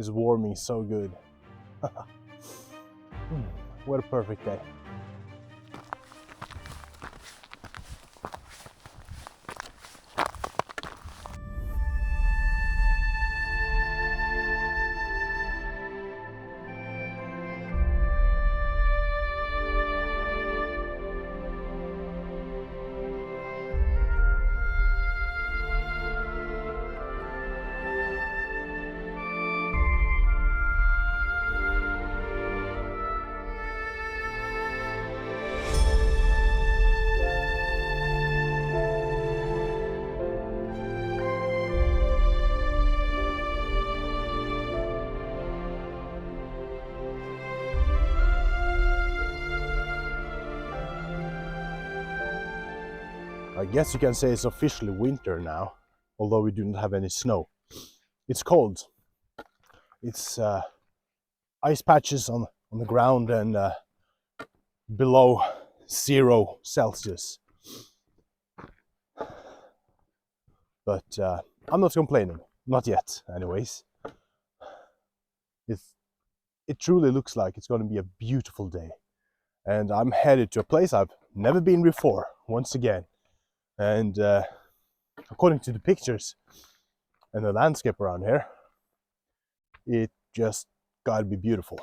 is warming so good. What a perfect day. I guess you can say it's officially winter now, although we do not have any snow. It's cold. It's ice patches on the ground and below 0 Celsius. But I'm not complaining. Not yet, anyways. It truly looks like it's going to be a beautiful day. And I'm headed to a place I've never been before, once again. And according to the pictures and the landscape around here, it just gotta be beautiful.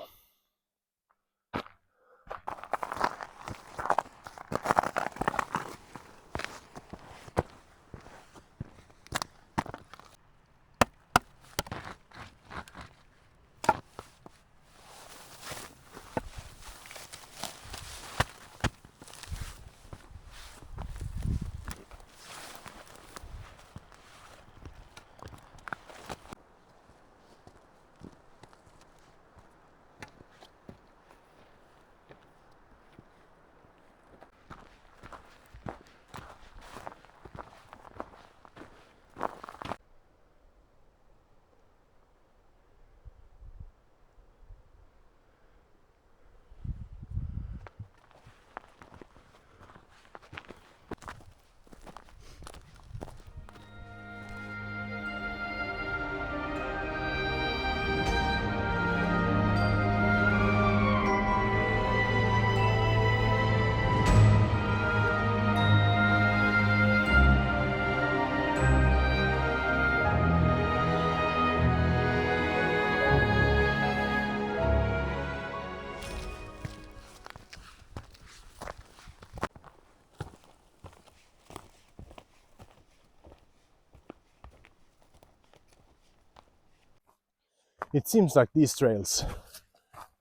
It seems like these trails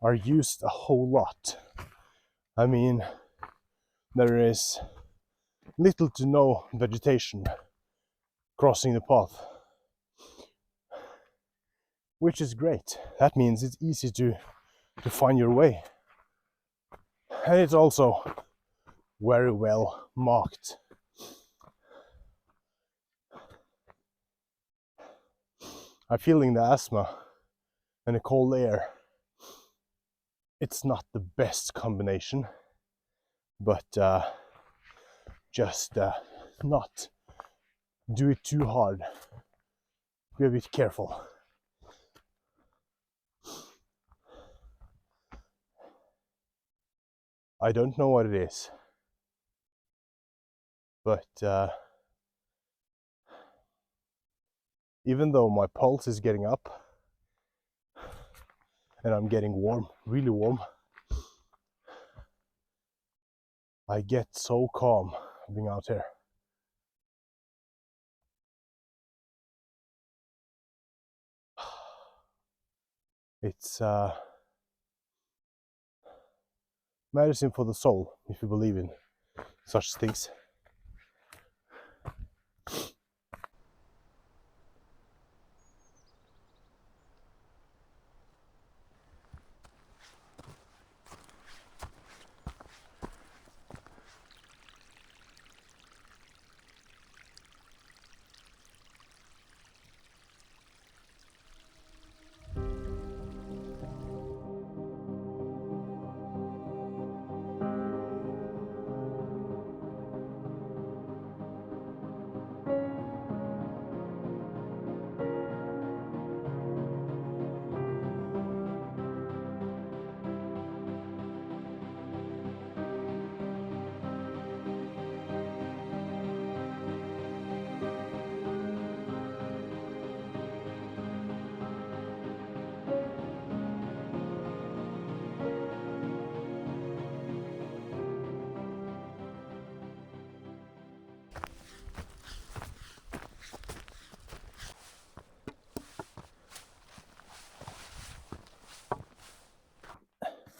are used a whole lot. I mean, there is little to no vegetation crossing the path, which is great. That means it's easy to find your way. And it's also very well marked. I'm feeling the asthma and the cold air. It's not the best combination, but just not do it too hard. Be a bit careful. I don't know what it is, but even though my pulse is getting up and I'm getting warm, really warm, I get so calm being out here. It's medicine for the soul, if you believe in such things.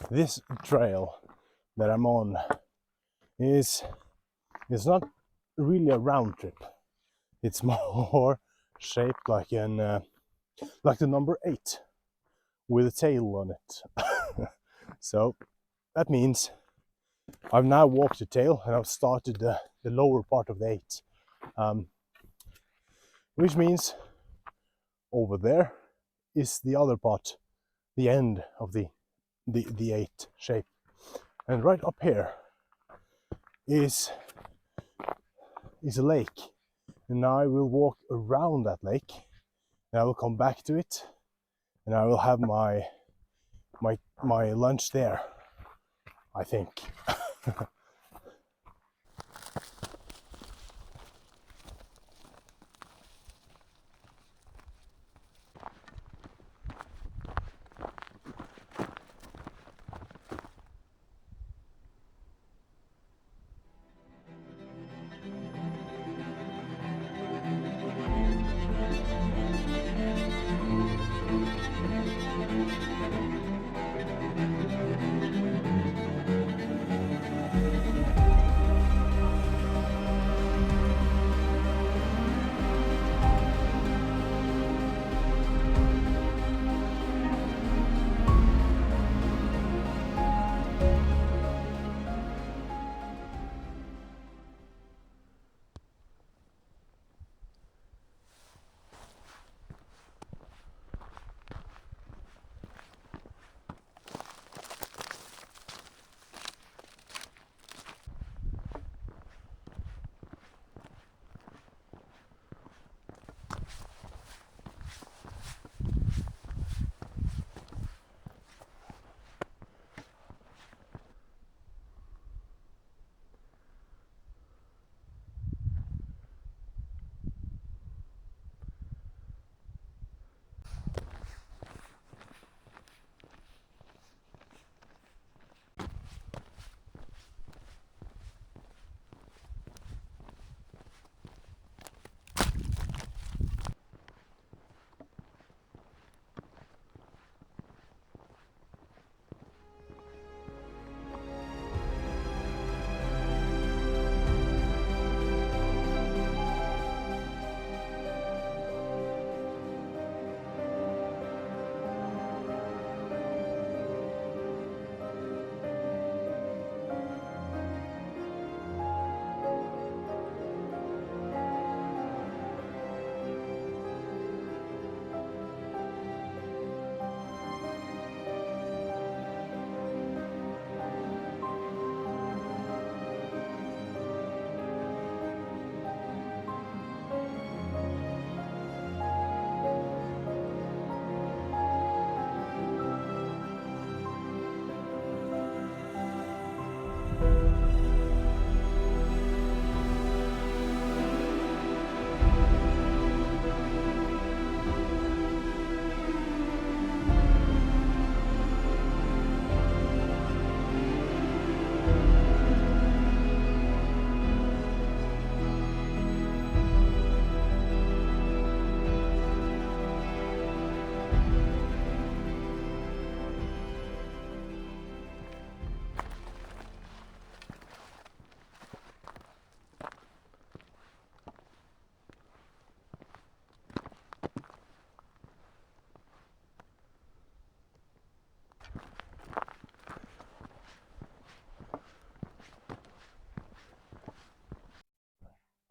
this trail that I'm on is not really a round trip. It's more shaped like like the number 8 with a tail on it. So that means I've now walked the tail and I've started the lower part of the 8, which means over there is the other part, the end of the 8 shape, and right up here is a lake, and now I will walk around that lake and I will come back to it and I will have my lunch there, I think.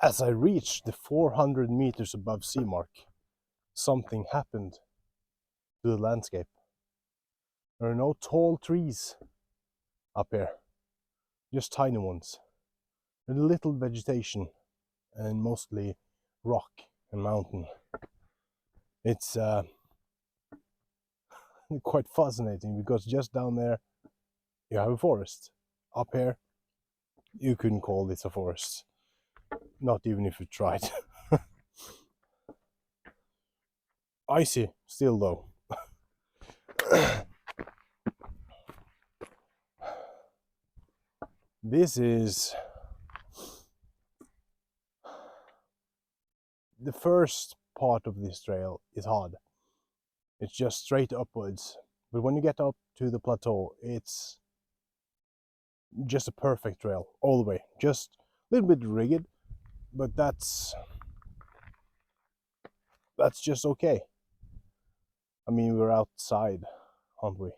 As I reached the 400 meters above sea mark, something happened to the landscape. There are no tall trees up here, just tiny ones. There's little vegetation and mostly rock and mountain. It's quite fascinating because just down there you have a forest. Up here you couldn't call this a forest, not even if you tried. Icy still though. This is the first part of this trail is hard. It's just straight upwards, But when you get up to the plateau, it's just a perfect trail all the way. Just a little bit rigged, but that's just okay. I mean, we're outside, aren't we?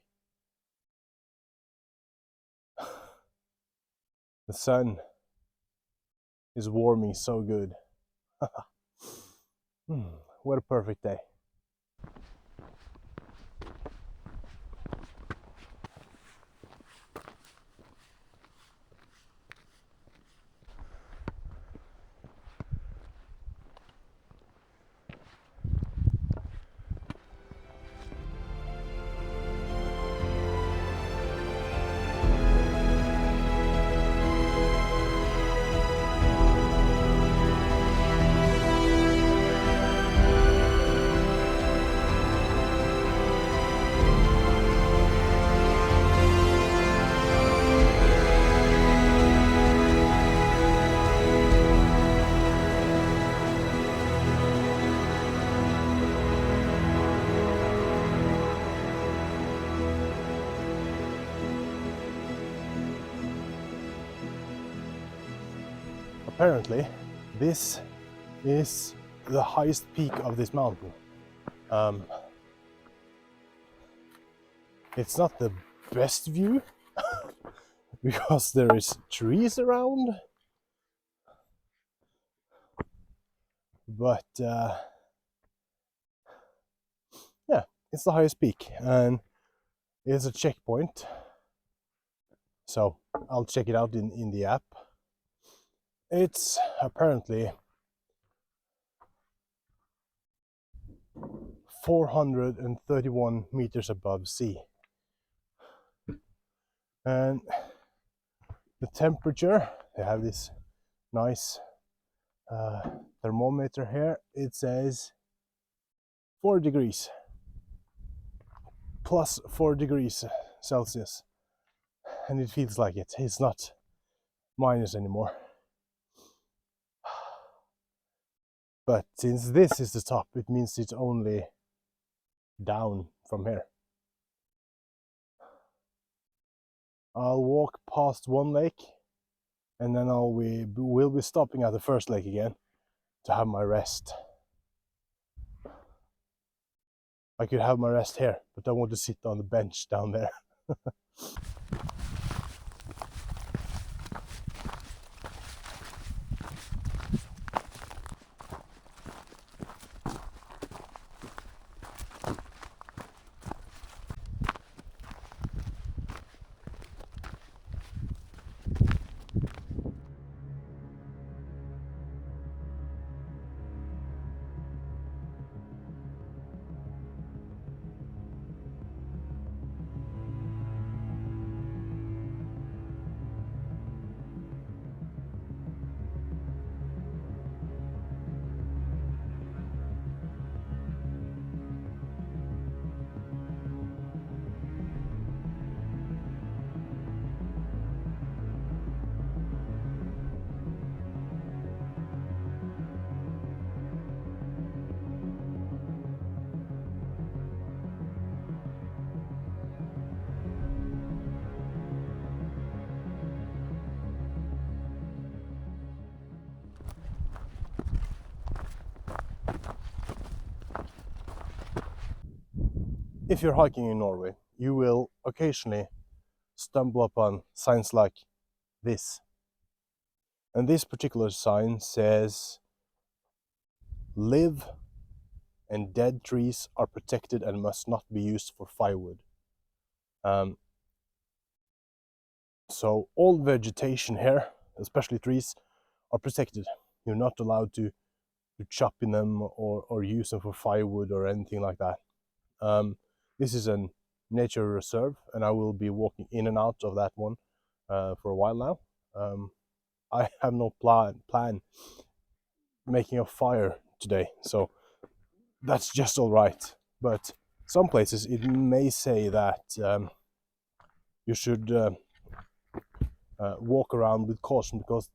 The sun is warming so good. What a perfect day. Apparently, this is the highest peak of this mountain. It's not the best view because there is trees around, but yeah, it's the highest peak and it's a checkpoint. So I'll check it out in the app. It's apparently 431 meters above sea. And the temperature, they have this nice thermometer here. It says 4 degrees, plus 4 degrees Celsius. And it feels like it. It's not minus anymore. But since this is the top, it means it's only down from here. I'll walk past one lake and then we'll be stopping at the first lake again to have my rest. I could have my rest here, but I want to sit on the bench down there. If you're hiking in Norway, you will occasionally stumble upon signs like this. And this particular sign says, "Live and dead trees are protected and must not be used for firewood." So all vegetation here, especially trees, are protected. You're not allowed to chop in them or use them for firewood or anything like that. This is a nature reserve, and I will be walking in and out of that one for a while now. I have no plan making a fire today, so that's just all right. But some places it may say that you should walk around with caution because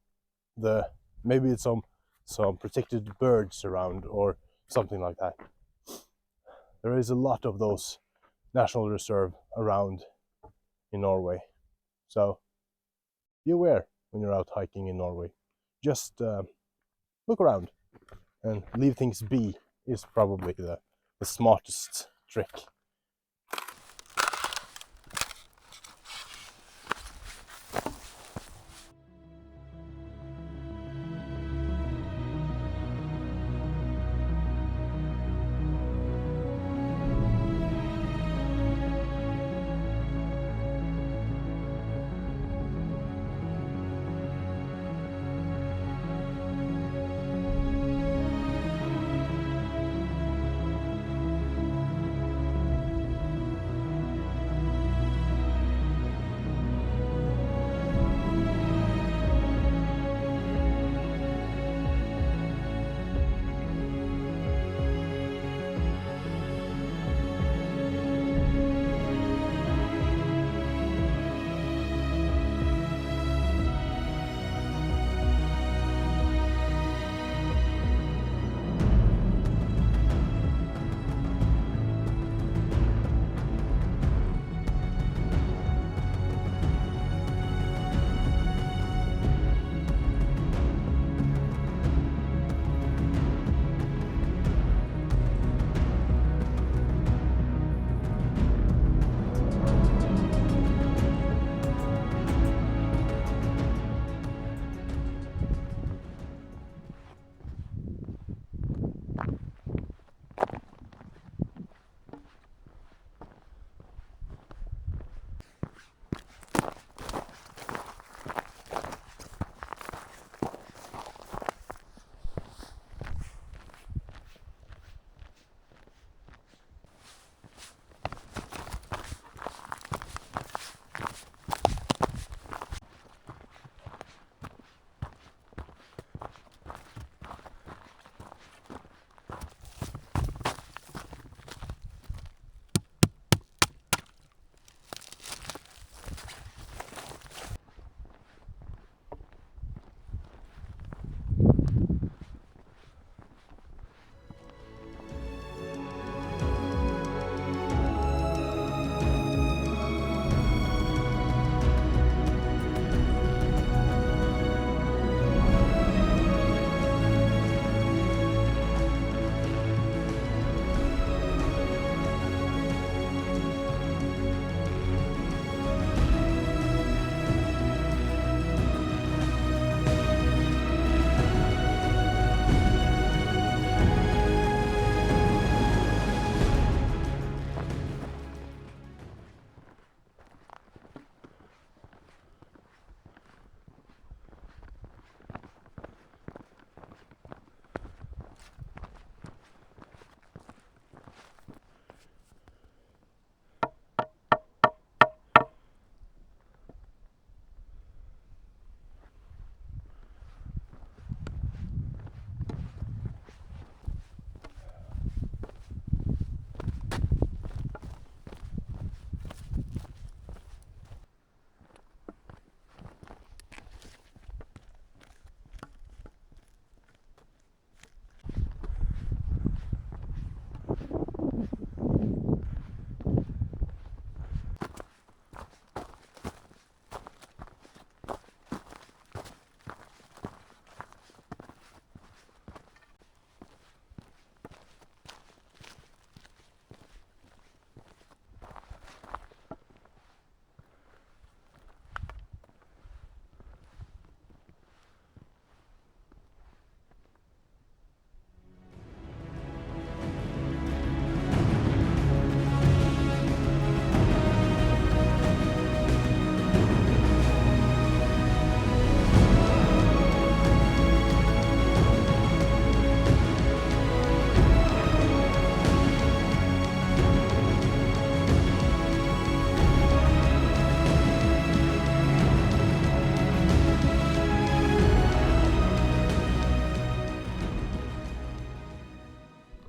maybe it's some protected birds around or something like that. There is a lot of those national reserve around in Norway. So be aware when you're out hiking in Norway. Just look around and leave things be is probably the smartest trick.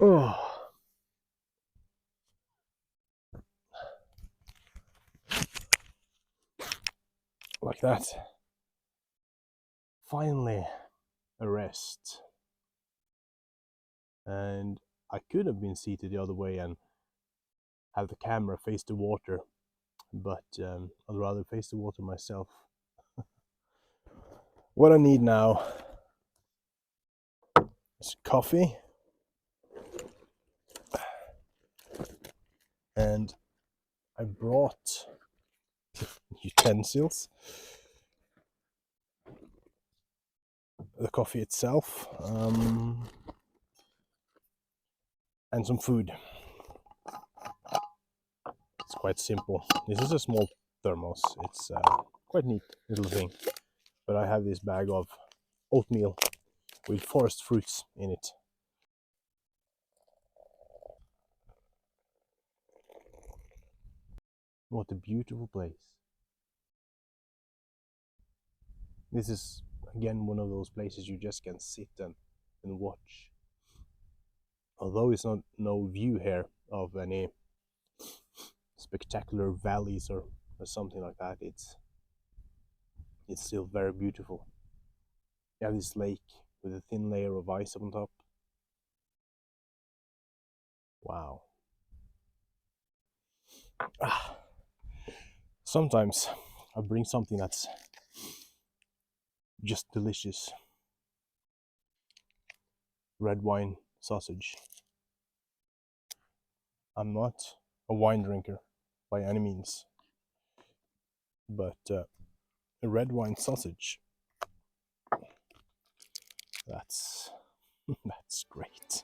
Oh. Like that. Finally, a rest. And I could have been seated the other way and have the camera face the water, but I'd rather face the water myself. What I need now is coffee, and I brought utensils, the coffee itself, and some food. It's quite simple. This is a small thermos. It's quite neat little thing. But I have this bag of oatmeal with forest fruits in it. What a beautiful place. This is again one of those places you just can sit and watch. Although it's not no view here of any spectacular valleys or something like that, it's still very beautiful. You have this lake with a thin layer of ice on top. Wow. Sometimes I bring something that's just delicious. Red wine sausage. I'm not a wine drinker by any means, but a red wine sausage, that's that's great.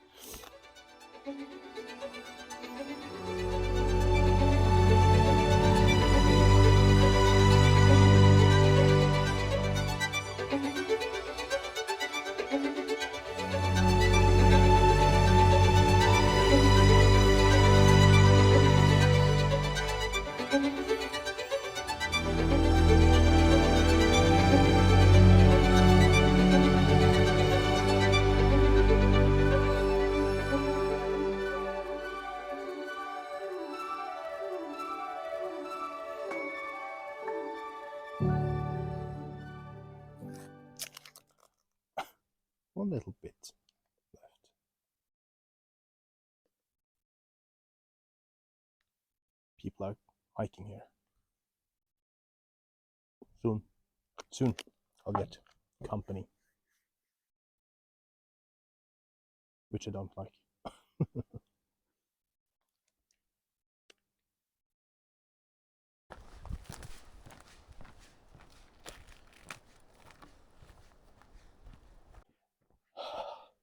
One little bit left. People are hiking here. Soon I'll get company, which I don't like.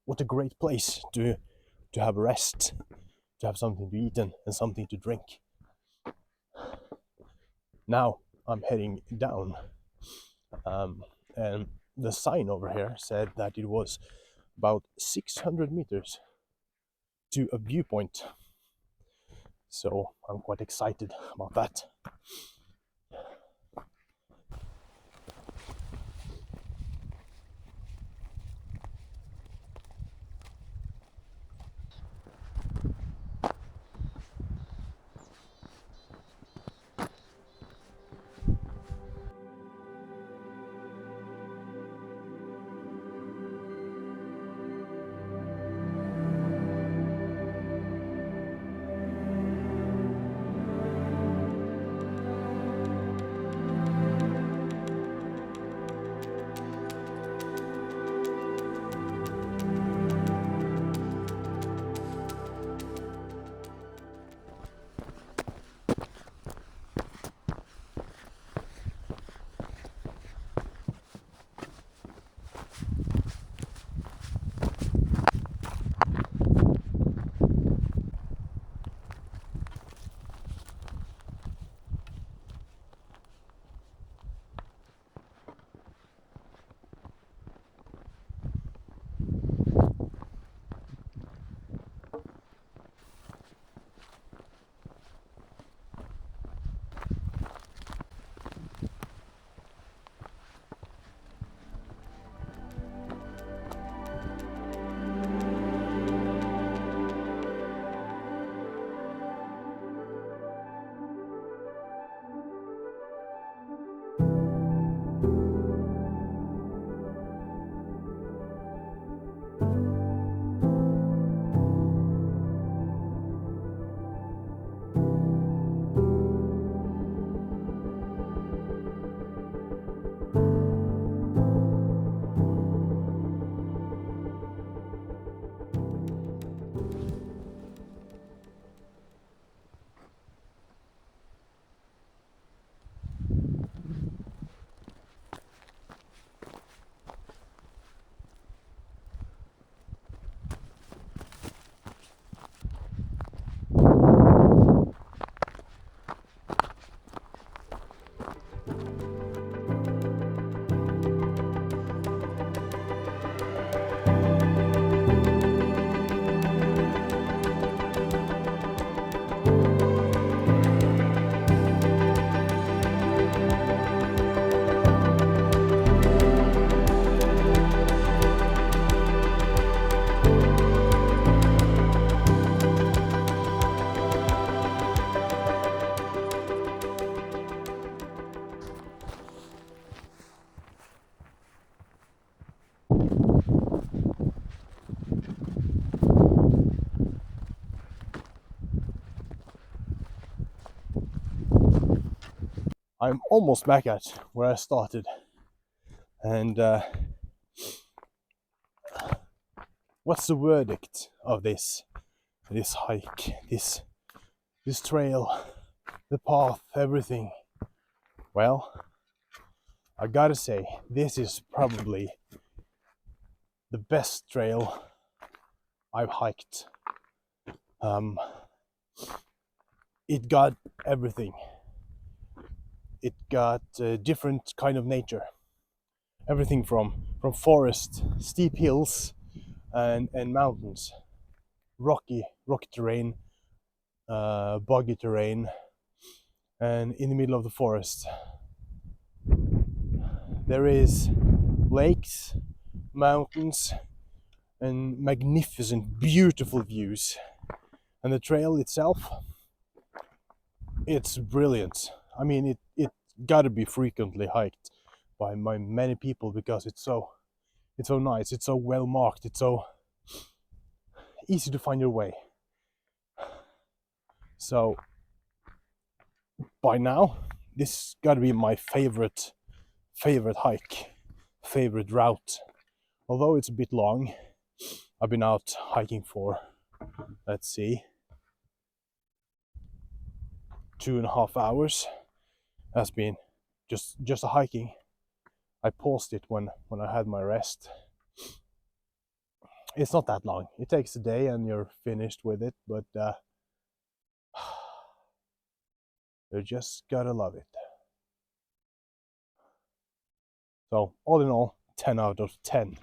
What a great place to have a rest, to have something to eat and something to drink. Now I'm heading down, and the sign over here said that it was about 600 meters to a viewpoint, so I'm quite excited about that. I'm almost back at where I started. And what's the verdict of this hike, this trail, the path, everything? Well, I gotta say, this is probably the best trail I've hiked. It got everything. It got a different kind of nature. Everything from forest, steep hills, and mountains, rocky terrain, boggy terrain, and in the middle of the forest there is lakes, mountains, and magnificent, beautiful views. And the trail itself, it's brilliant. I mean, it gotta be frequently hiked by many people because it's so nice, it's so well marked, it's so easy to find your way. So by now, this gotta be my favorite hike, favorite route. Although it's a bit long, I've been out hiking for, let's see, 2.5 hours. That's been just a hiking. I paused it when I had my rest. It's not that long. It takes a day and you're finished with it, but you just gotta love it. So all in all, 10 out of 10.